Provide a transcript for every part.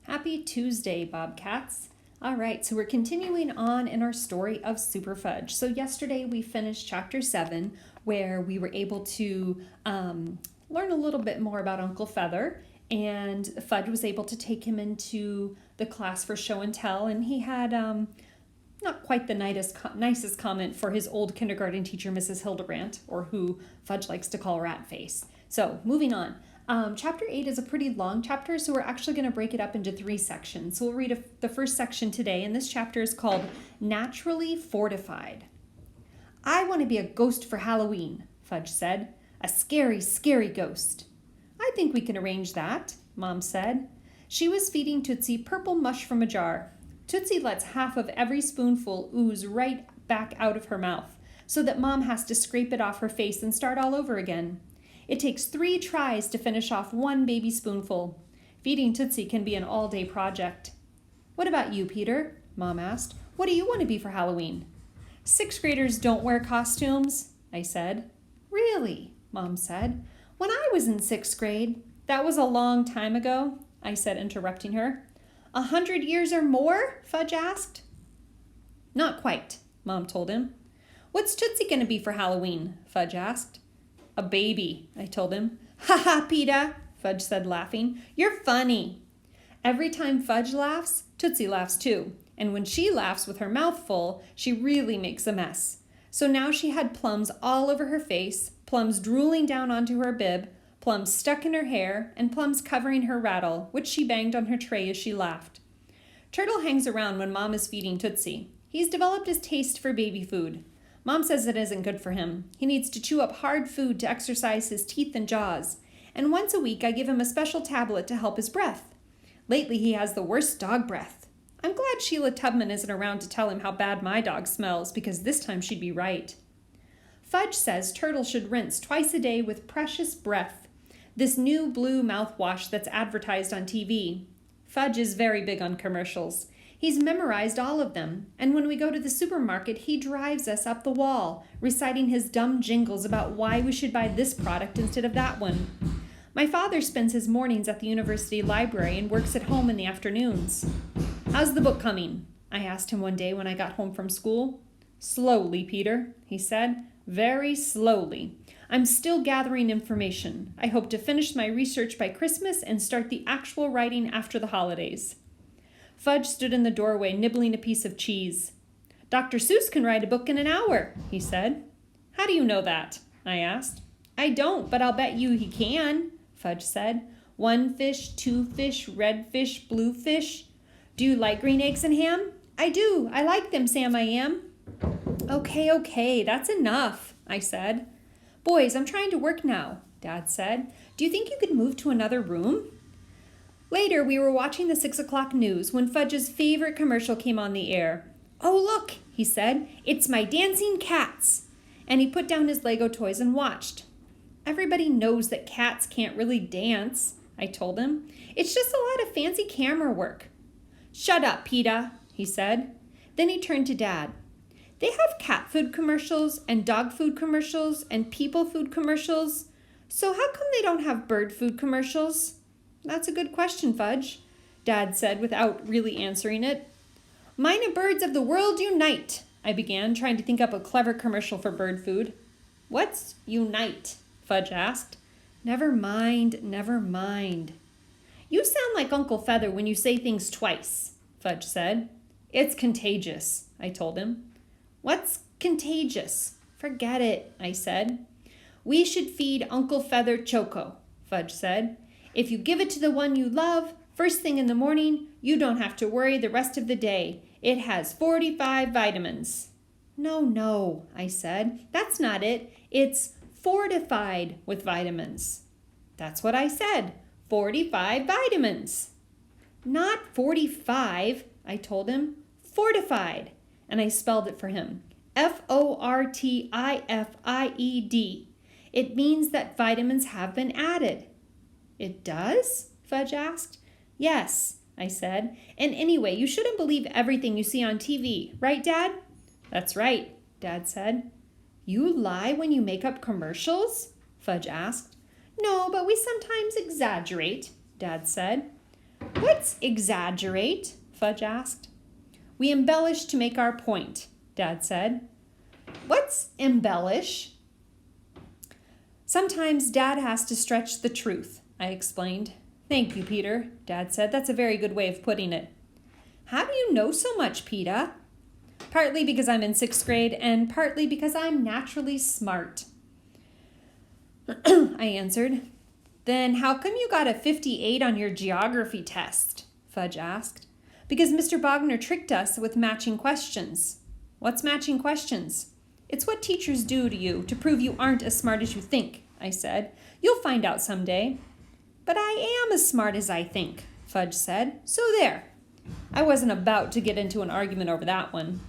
Happy Tuesday, Bobcats. All right, so we're continuing on in our story of Superfudge. So yesterday we finished chapter 7, where we were able to learn a little bit more about Uncle Feather, and Fudge was able to take him into the class for show and tell, and he had not quite the nicest comment for his old kindergarten teacher, Mrs. Hildebrandt, or who Fudge likes to call Ratface. So moving on. Chapter 8 is a pretty long chapter, so we're actually going to break it up into 3 sections. So we'll read the first section today, and this chapter is called Naturally Fortified. "I want to be a ghost for Halloween," Fudge said. "A scary, scary ghost." "I think we can arrange that," Mom said. She was feeding Tootsie purple mush from a jar. Tootsie lets half of every spoonful ooze right back out of her mouth, so that Mom has to scrape it off her face and start all over again. It takes 3 tries to finish off 1 baby spoonful. Feeding Tootsie can be an all-day project. "What about you, Peter?" Mom asked. "What do you want to be for Halloween?" "6th graders don't wear costumes," I said. "Really?" Mom said. "When I was in 6th grade, that was a long time ago," I said, interrupting her. 100 years or more?" Fudge asked. "Not quite," Mom told him. "What's Tootsie going to be for Halloween?" Fudge asked. "A baby," I told him. "Ha ha, Peter," Fudge said, laughing. "You're funny." Every time Fudge laughs, Tootsie laughs too, and when she laughs with her mouth full, she really makes a mess. So now she had plums all over her face, plums drooling down onto her bib, plums stuck in her hair, and plums covering her rattle, which she banged on her tray as she laughed. Turtle hangs around when Mom is feeding Tootsie. He's developed his taste for baby food. Mom says it isn't good for him. He needs to chew up hard food to exercise his teeth and jaws. And once a week, I give him a special tablet to help his breath. Lately, he has the worst dog breath. I'm glad Sheila Tubman isn't around to tell him how bad my dog smells, because this time she'd be right. Fudge says Turtle should rinse twice a day with Precious Breath, this new blue mouthwash that's advertised on TV. Fudge is very big on commercials. He's memorized all of them, and when we go to the supermarket, he drives us up the wall, reciting his dumb jingles about why we should buy this product instead of that one. My father spends his mornings at the university library and works at home in the afternoons. "How's the book coming?" I asked him one day when I got home from school. "Slowly, Peter," he said. "Very slowly. I'm still gathering information. I hope to finish my research by Christmas and start the actual writing after the holidays." Fudge stood in the doorway, nibbling a piece of cheese. "Dr. Seuss can write a book in an hour," he said. "How do you know that?" I asked. "I don't, but I'll bet you he can," Fudge said. "1 fish, 2 fish, red fish, blue fish. Do you like green eggs and ham?" "I do. I like them, Sam, I am." Okay, that's enough," I said. "Boys, I'm trying to work now," Dad said. "Do you think you could move to another room?" Later, we were watching the 6 o'clock news when Fudge's favorite commercial came on the air. "Oh, look," he said. "It's my dancing cats." And he put down his Lego toys and watched. "Everybody knows that cats can't really dance," I told him. "It's just a lot of fancy camera work." "Shut up, Peter," he said. Then he turned to Dad. "They have cat food commercials and dog food commercials and people food commercials. So how come they don't have bird food commercials?" "That's a good question, Fudge," Dad said without really answering it. "Minor birds of the world unite," I began, trying to think up a clever commercial for bird food. "What's unite?" Fudge asked. Never mind. "You sound like Uncle Feather when you say things twice," Fudge said. "It's contagious," I told him. "What's contagious?" "Forget it," I said. "We should feed Uncle Feather Choco," Fudge said. "If you give it to the one you love, first thing in the morning, you don't have to worry the rest of the day. It has 45 vitamins. No, I said. "That's not it. It's fortified with vitamins." "That's what I said. 45 vitamins." "Not 45, I told him. Fortified. And I spelled it for him. Fortified. It means that vitamins have been added. "It does?" Fudge asked. "Yes," I said. "And anyway, you shouldn't believe everything you see on TV, right, Dad?" "That's right," Dad said. "You lie when you make up commercials?" Fudge asked. "No, but we sometimes exaggerate," Dad said. What's exaggerate? Fudge asked. We embellish to make our point, Dad said. What's embellish? Sometimes Dad has to stretch the truth, I explained. Thank you, Peter, Dad said. That's a very good way of putting it. How do you know so much, Peter? Partly because I'm in 6th grade and partly because I'm naturally smart. I answered. Then how come you got a 58 on your geography test? Fudge asked. Because Mr. Bogner tricked us with matching questions. What's matching questions? It's what teachers do to you to prove you aren't as smart as you think, I said. You'll find out someday. But I am as smart as I think, Fudge said. So there. I wasn't about to get into an argument over that one.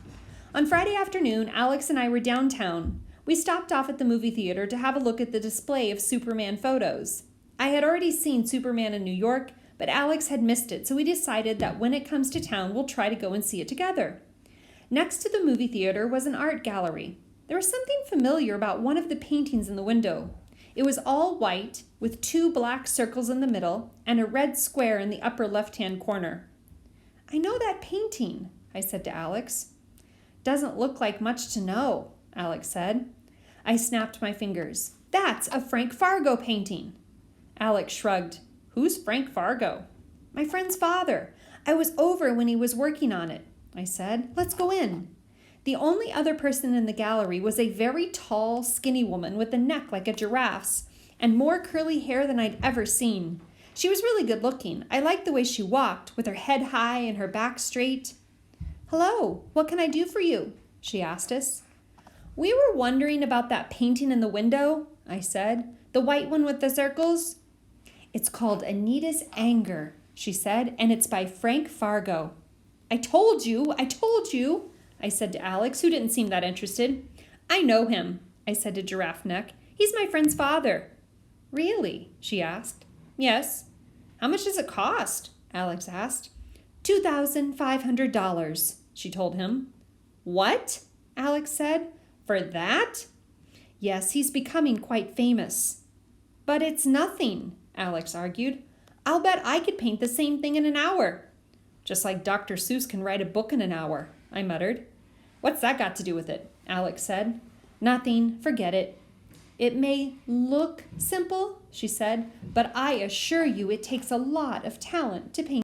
On Friday afternoon, Alex and I were downtown. We stopped off at the movie theater to have a look at the display of Superman photos. I had already seen Superman in New York, but Alex had missed it, so we decided that when it comes to town, we'll try to go and see it together. Next to the movie theater was an art gallery. There was something familiar about one of the paintings in the window. It was all white, with 2 black circles in the middle and a red square in the upper left-hand corner. I know that painting, I said to Alex. Doesn't look like much to know, Alex said. I snapped my fingers. That's a Frank Fargo painting. Alex shrugged. Who's Frank Fargo? My friend's father. I was over when he was working on it, I said. Let's go in. The only other person in the gallery was a very tall, skinny woman with a neck like a giraffe's and more curly hair than I'd ever seen. She was really good looking. I liked the way she walked, with her head high and her back straight. Hello, what can I do for you? She asked us. We were wondering about that painting in the window, I said. The white one with the circles. It's called Anita's Anger, she said, and it's by Frank Fargo. I told you, I said to Alex, who didn't seem that interested. I know him, I said to Giraffe Neck. He's my friend's father. Really? She asked. Yes. How much does it cost? Alex asked. $2,500, she told him. What? Alex said. For that? Yes, he's becoming quite famous. But it's nothing, Alex argued. I'll bet I could paint the same thing in an hour. Just like Dr. Seuss can write a book in an hour, I muttered. What's that got to do with it? Alex said. Nothing, forget it. It may look simple, she said, but I assure you it takes a lot of talent to paint